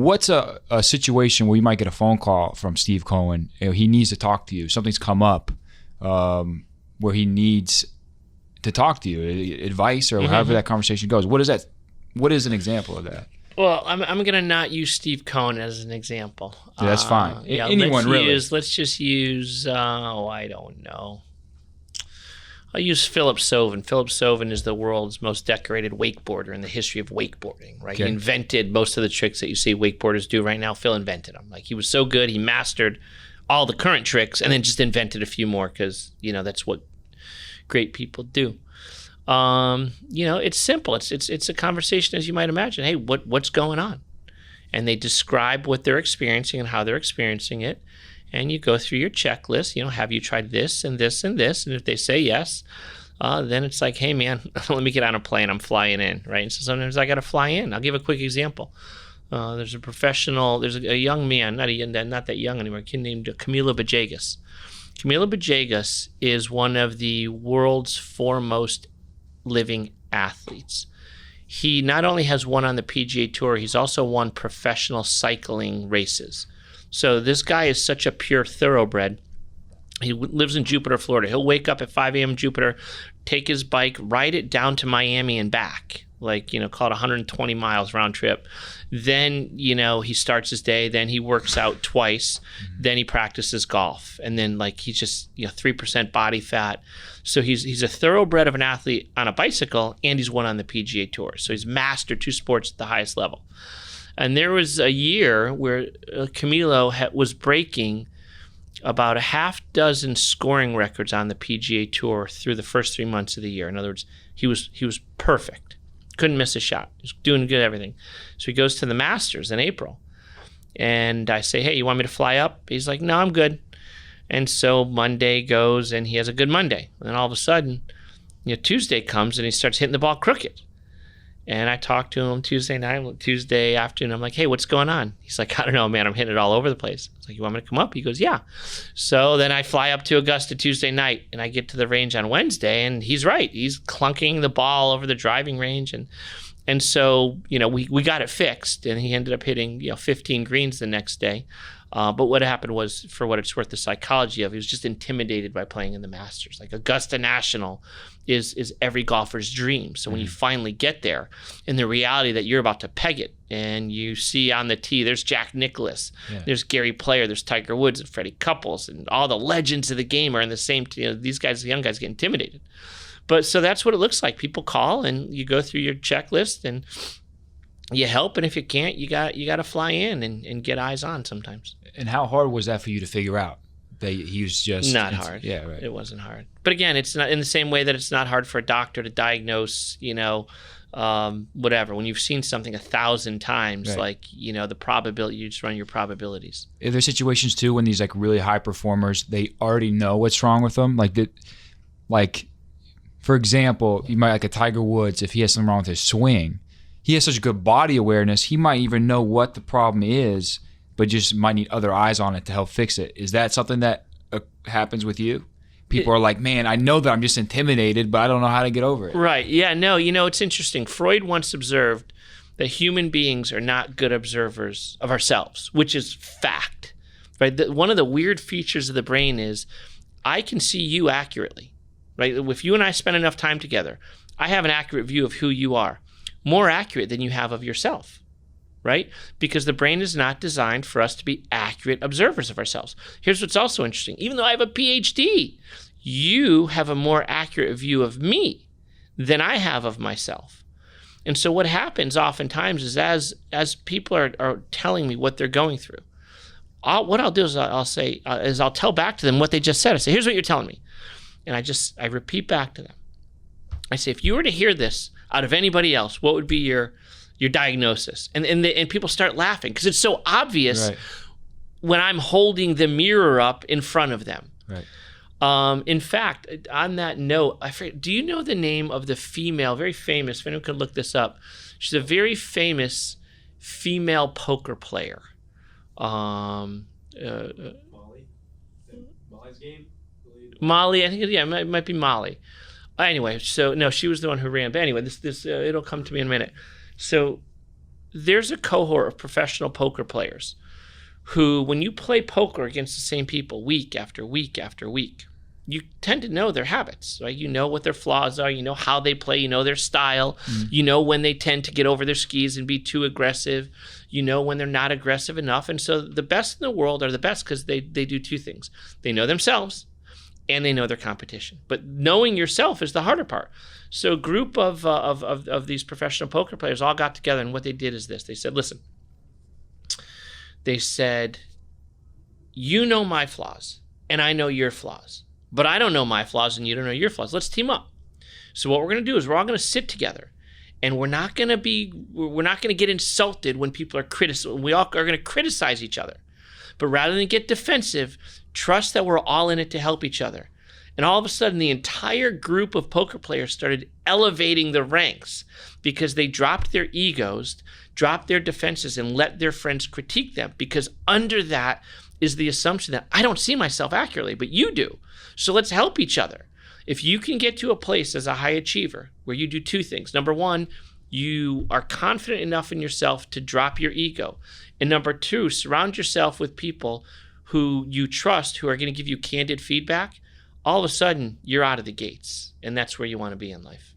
what's a situation where you might get a phone call from Steve Cohen? He needs to talk to you. Something's come up where he needs to talk to you, advice or however that conversation goes. What is that? What is an example of that? Well, I'm going to not use Steve Cohen as an example. Yeah, that's fine. Anyone really. Let's just use, I don't know. I'll use Philip Sovin. Philip Sovin is the world's most decorated wakeboarder in the history of wakeboarding, right? Okay. He invented most of the tricks that you see wakeboarders do right now. Phil invented them. Like, he was so good, he mastered all the current tricks and then just invented a few more because, that's what great people do. It's simple. It's a conversation, as you might imagine. Hey, what's going on? And they describe what they're experiencing and how they're experiencing it. And you go through your checklist, have you tried this and this and this? And if they say yes, then it's like, hey, man, let me get on a plane. I'm flying in, right? And so sometimes I got to fly in. I'll give a quick example. There's a young man, not that young anymore, a kid named Camilo Villegas. Camilo Villegas is one of the world's foremost living athletes. He not only has won on the PGA Tour, he's also won professional cycling races. So this guy is such a pure thoroughbred. He lives in Jupiter, Florida. He'll wake up at 5 a.m. Jupiter, take his bike, ride it down to Miami and back, call it 120 miles round trip. Then, he starts his day. Then he works out twice. Then he practices golf. And then, he's just, 3% body fat. So he's a thoroughbred of an athlete on a bicycle, and he's won on the PGA Tour. So he's mastered two sports at the highest level. And there was a year where Camilo was breaking about a half dozen scoring records on the PGA Tour through the first 3 months of the year. In other words, he was perfect. Couldn't miss a shot. He was doing good everything. So he goes to the Masters in April. And I say, hey, you want me to fly up? He's like, no, I'm good. And so Monday goes, and he has a good Monday. And then all of a sudden, Tuesday comes, and he starts hitting the ball crooked. And I talked to him Tuesday afternoon. I'm like, hey, what's going on? He's like, I don't know, man. I'm hitting it all over the place. I was like, you want me to come up? He goes, yeah. So then I fly up to Augusta Tuesday night, and I get to the range on Wednesday, and he's right. He's clunking the ball over the driving range. And so, we got it fixed, and he ended up hitting, 15 greens the next day. But what happened was, for what it's worth, the psychology of it, he was just intimidated by playing in the Masters. Like, Augusta National is every golfer's dream. So when you finally get there, and the reality that you're about to peg it, and you see on the tee, there's Jack Nicklaus, there's Gary Player, there's Tiger Woods and Freddie Couples, and all the legends of the game are in the same team. These guys, the young guys, get intimidated. But so that's what it looks like. People call, and you go through your checklist, and you help, and if you can't, you got to fly in and get eyes on sometimes. And how hard was that for you to figure out that he was just not hard? Yeah, right. It wasn't hard. But again, it's not in the same way that it's not hard for a doctor to diagnose, whatever. When you've seen something 1,000 times, right. The probability, you just run your probabilities. Are there situations too when these really high performers, they already know what's wrong with them? For example, you might a Tiger Woods, if he has something wrong with his swing, he has such good body awareness, he might even know what the problem is, but just might need other eyes on it to help fix it. Is that something that happens with you? People are like, man, I know that I'm just intimidated, but I don't know how to get over it. Right. Yeah, no, it's interesting. Freud once observed that human beings are not good observers of ourselves, which is fact. Right? One of the weird features of the brain is I can see you accurately. Right? If you and I spend enough time together, I have an accurate view of who you are, more accurate than you have of yourself. Right? Because the brain is not designed for us to be accurate observers of ourselves. Here's what's also interesting. Even though I have a PhD, you have a more accurate view of me than I have of myself. And so what happens oftentimes is as people are telling me what they're going through, what I'll do is I'll tell back to them what they just said. I say, here's what you're telling me. And I repeat back to them. I say, if you were to hear this out of anybody else, what would be your diagnosis? And people start laughing because it's so obvious right. when I'm holding the mirror up in front of them. Right. In fact, on that note, do you know the name of the female, very famous, if anyone could look this up, she's a very famous female poker player. Molly? Molly's game? Molly, I think, it might be Molly. Anyway, so no, she was the one who ran. But anyway, this it'll come to me in a minute. So there's a cohort of professional poker players who, when you play poker against the same people week after week after week, you tend to know their habits, right? You know what their flaws are. You know how they play. You know their style. You know when they tend to get over their skis and be too aggressive. You know when they're not aggressive enough. And so the best in the world are the best because they do two things. They know themselves and they know their competition. But knowing yourself is the harder part. So a group of these professional poker players all got together, and what they did is this. They said, listen, they said, you know my flaws and I know your flaws. But I don't know my flaws and you don't know your flaws. Let's team up. So what we're going to do is we're all going to sit together, and we're not going to get insulted when people are criticizing. We all are going to criticize each other. But rather than get defensive, trust that we're all in it to help each other. And all of a sudden, the entire group of poker players started elevating the ranks because they dropped their egos, dropped their defenses, and let their friends critique them. Because under that is the assumption that I don't see myself accurately, but you do. So let's help each other. If you can get to a place as a high achiever where you do two things. Number one, you are confident enough in yourself to drop your ego. And number two, surround yourself with people who you trust, who are going to give you candid feedback. All of a sudden, you're out of the gates. And that's where you want to be in life.